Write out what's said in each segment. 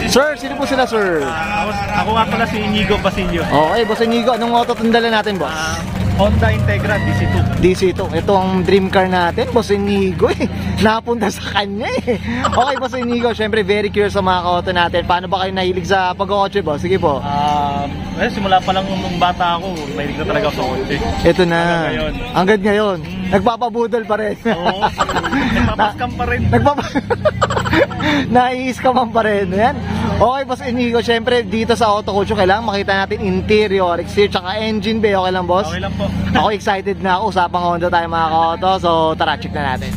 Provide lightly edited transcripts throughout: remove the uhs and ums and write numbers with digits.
Sir, sino po sila, sir? Ako nga pala si Inigo Basilio. Okay, boss Inigo, anong auto tundala natin, boss? Honda Integra DC2. DC2. Ito ang dream car natin, boss Inigo eh. Napunta sa kanya eh. Okay, boss Inigo, syempre very curious sa mga auto natin. Paano ba kayo nahilig sa pag-kotse, boss? Sige po. Simula pa lang nung bata ako, mahilig na talaga ako sa kotse. Ito na. Hanggang ngayon. Nagpapabudol pa rin. Oo. Nagpapaskam pa rin. Nai-scam pa rin. Yan. Okay, boss Inigo, syempre dito sa Auto Culture kailangan makita natin interior, exterior, tsaka engine bay. Okay lang, boss? Okay lang po. Ako excited na ako. Usapang Honda tayo mga ka-auto. So tara, check na natin.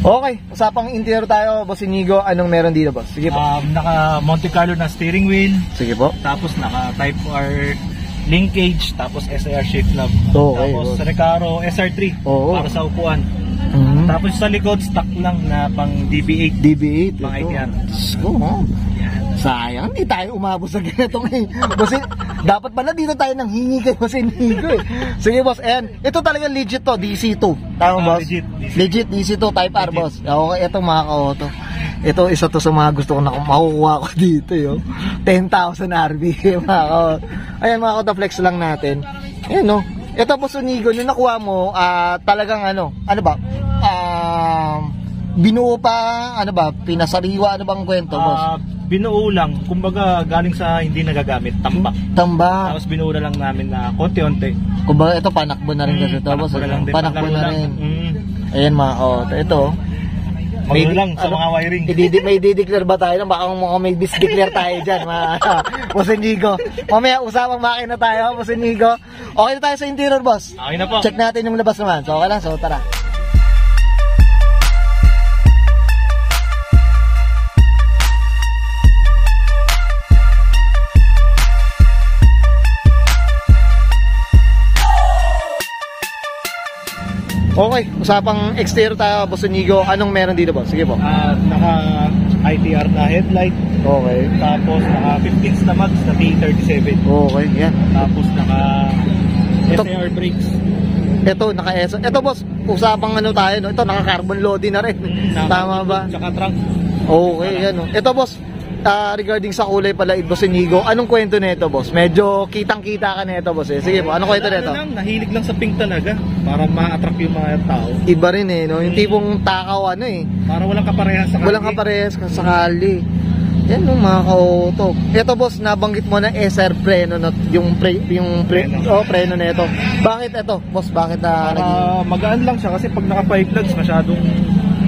Okay, usapang interior tayo, boss Inigo. Anong meron dito, boss? Sige po. Naka Monte Carlo na steering wheel. Sige po. Tapos naka Type R linkage, tapos SR shift knob. Okay, tapos boss. Recaro SR3 para sa upuan. Tapos sa likod stock lang na pang DB8. DB8. Pang ITR. Sayang, hindi tayo umabot sa ganitong eh. Boss, dapat pala dito tayo nang hingi kay boss Inigo eh. Sige boss, ayan. Ito talaga legit to, DC2. Tama boss? Legit DC2 Type R, boss. Okay, ito mga ka-auto. Ito isa to sa mga gusto ko na makukuha ko dito yo. 10,000 RB mga ka-auto. Ayan mga ka-auto, flex lang natin. Ayan no. Ito boss Inigo, nung nakuha mo, talagang ano ba? Binuo pa, pinasariwa, ano bang kwento, boss? Binuo lang, kumbaga galing sa hindi nagagamit, tambak. Tapos binuo na lang namin na konti-onti. Kumbaga ito, panakbo na rin kasi ito, boss. Panakbo na rin. Ayan mga auto, ito. May lang sa mga wiring. May dideclare ba tayo? Baka may disdeclare tayo dyan, boss Inigo. Mamaya usapang makina tayo, boss Inigo. Okay na tayo sa interior, boss? Okay na po. Check natin yung labas naman. So, okay lang. So, tara. Okay, usapang exterior tayo, boss Inigo. Anong meron dito, boss? Sige po. Naka ITR na headlight. Okay. Tapos naka 15s na mags na T37. Okay, yan. Tapos naka SAR brakes. Ito, naka-ESO. Ito, boss, usapang tayo, no? Ito, naka-carbon loading na rin. Tama ba? Tsaka trunk. Okay, yan. No? Ito, boss, regarding sa kulay pala, boss Inigo, anong kwento nito, boss? Medyo kitang-kita ka nito, boss. Sige po, anong kwento nito? Nahilig lang sa pink talaga para ma-attract yung mga tao. Iba rin no? Yung tipong takaw para walang kaparehas sa kali. Walang kaparehas sa kali. Yan no, mga ka-auto. Ito, boss, nabanggit mo na SR preno, yung preno nito. Bakit ito, boss? Bakit magaan lang siya kasi pag naka-5 plugs masyadong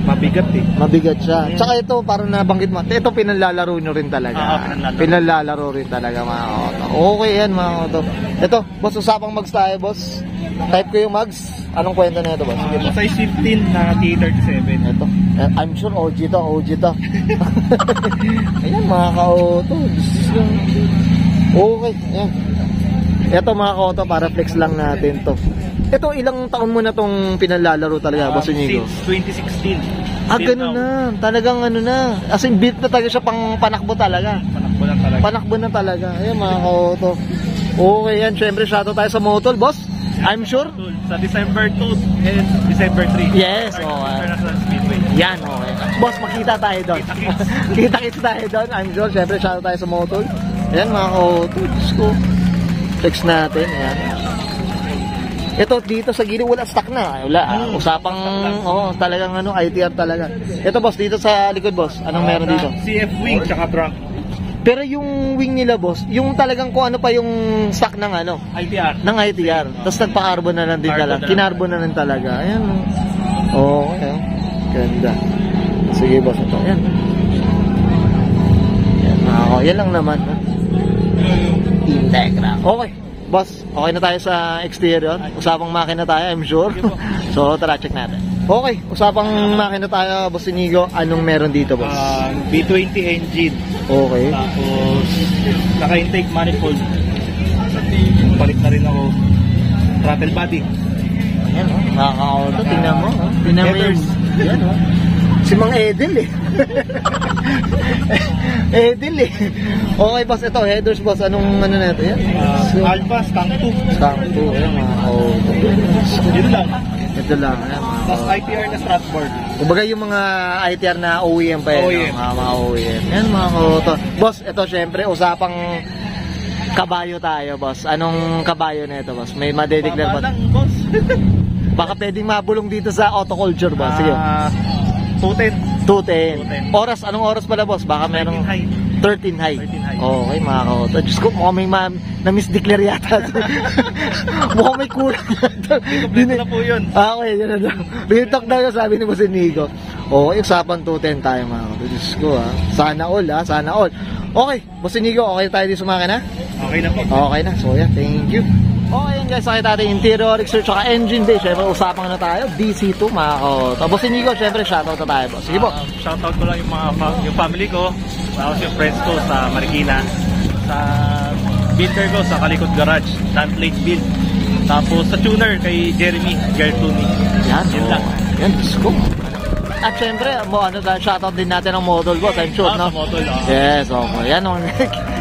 mabigat eh. Mabigat siya. Tsaka ito, parang nabanggit mo, ito pinalalaro nyo rin talaga. Pinalalaro rin talaga, mga auto. Okay yan, mga auto. Ito, boss, usapang mags tayo, boss. Type ko yung mags. Anong kwento na ito, boss? Size 15 na T37. Ito. I'm sure OG to. Ayan, mga ka-auto. Okay, ayan. Ito, mga ka-auto, para flex lang natin to. Ito, ilang taon mo na tong pinalalaro talaga, boss Inigo? Since 2016. Ganun na. Talagang na. As in, beat na talaga siya pang panakbo talaga. Panakbo na talaga. Ayan, mga ka-auto. Okay, yan. Siyempre, shoutout tayo sa Motol, boss. I'm sure. Sa December 2 and December 3. Yes, International Speedway. Yan, okay. Boss, makita tayo doon. Kita-kita tayo doon. I'm sure. Siyempre, shoutout tayo sa Motol. Ayan, mga ka-auto. Diyos ko. Flex natin. Ayan. Ito dito sa gilid wala stock na. Wala. Usapang talagang ITR talaga. Ito, boss, dito sa likod, boss. Anong meron dito? CF wing tsaka trunk. Pero yung wing nila, boss, yung talagang kung ano pa yung stock ng ITR. Ng ITR. Tapos nagpa-carbon na lang din talaga. Kinarbon na lang talaga. Ayan. Okay. Ganda. Sige, boss, ito. Ayan. Yan lang naman. Integra. Okay. Boss, okay na tayo sa exterior. Usapang makina tayo, I'm sure. So, tara, check natin. Okay, usapang makina tayo, boss Inigo. Anong meron dito, boss? V20 engine. Okay. Tapos, naka-intake manifold. Palit na rin ako. Throttle body. Ayan, nakaka-auto. Tingnan mo. Tingnan mo yung... Ayan, si Mang Edel, Deal eh. Okay boss, ito headers boss, anong ano na ito yan? Alpha, Skunk 2. Skunk 2, ayan mga auto. Yun lang. Ito lang, ayan mga Tapos ITR na Stratford. kumbaga yung mga ITR na OEM pa yan, OEM. Mga OEM. Yan mga auto. Boss, ito syempre, usapang kabayo tayo boss. Anong kabayo na ito boss? May madedeclare ba? Lang, boss. Baka pwedeng mabulong dito sa autoculture boss. Sige. 210. 210. Oras, anong oras pala boss? Baka merong 13 high. 13 high. Okay mga kauto. Diyos ko, mukhang may na-misdeclare yata. Mukhang may kulang yata. Kompleto na po yun. Okay, yun na daw. Retalk daw yung sabi ni Boss Inigo. Okay, usapan 210 tayo mga kauto. Diyos ko Sana all sana all. Okay, Boss Inigo, okay tayo din sumakin ha? Okay na po. Okay na, so yeah, thank you. Okay yun guys, nakita natin interior, exterior, tsaka engine bay. Siyempre, usapan na tayo, DC2 mga kauto. Boss Inigo, siyempre, shoutout na tayo boss. Sige po. Shoutout ko lang yung family ko, tapos yung friends ko sa Marikina, sa builder ko sa Kalikot Garage, Lake Build. Tapos sa tuner kay Jeremy Gertuni. Yan, Yun lang. Yan, Diyos ko. At syempre, shoutout din natin ang model boss, I'm sure, no? Sa model, Yes, okay. Yan,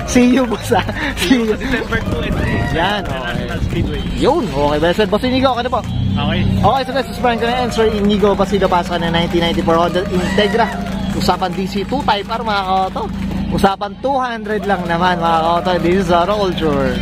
see you boss ha. See you. December 2 and 3. Yan, National okay. Speedway. Yun, okay. Best boss Inigo, okay na po. Okay. Okay, so guys, susparan ko na yan. Sir Inigo Basido Pasca na 1994 Honda Integra. Usapan DC2 Type R mga kauto. Usapan 200 lang naman mga kauto. This is autoculture.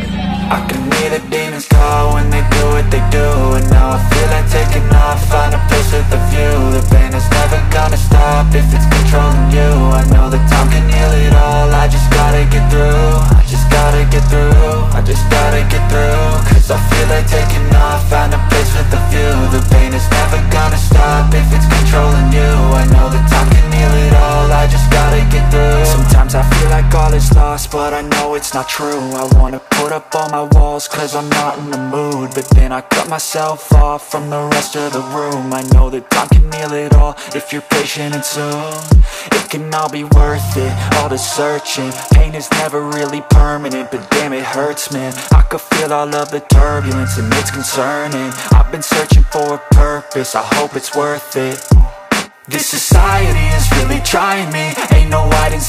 I can hear the demons call when they do what they do. And now I feel like taking off, find a place with a view. The pain is never gonna stop if it's controlling you. I know that time can heal it all, I just gotta get through. I just gotta get through, I just gotta get through. Cause I feel like taking off, find a place with a view. The pain is never gonna stop if it's controlling you. I know that time can heal it all, I just gotta get through. Sometimes I feel like all is lost, but I know it's not true. I wanna put up all my walls cause I'm not in the mood. But then I cut myself off from the rest of the room. I know that time can heal it all if you're patient and soon. It can all be worth it, all the searching. Pain is never really permanent, but damn it hurts man. I could feel all of the turbulence and it's concerning. I've been searching for a purpose, I hope it's worth it. This society is really trying me, ain't no hiding.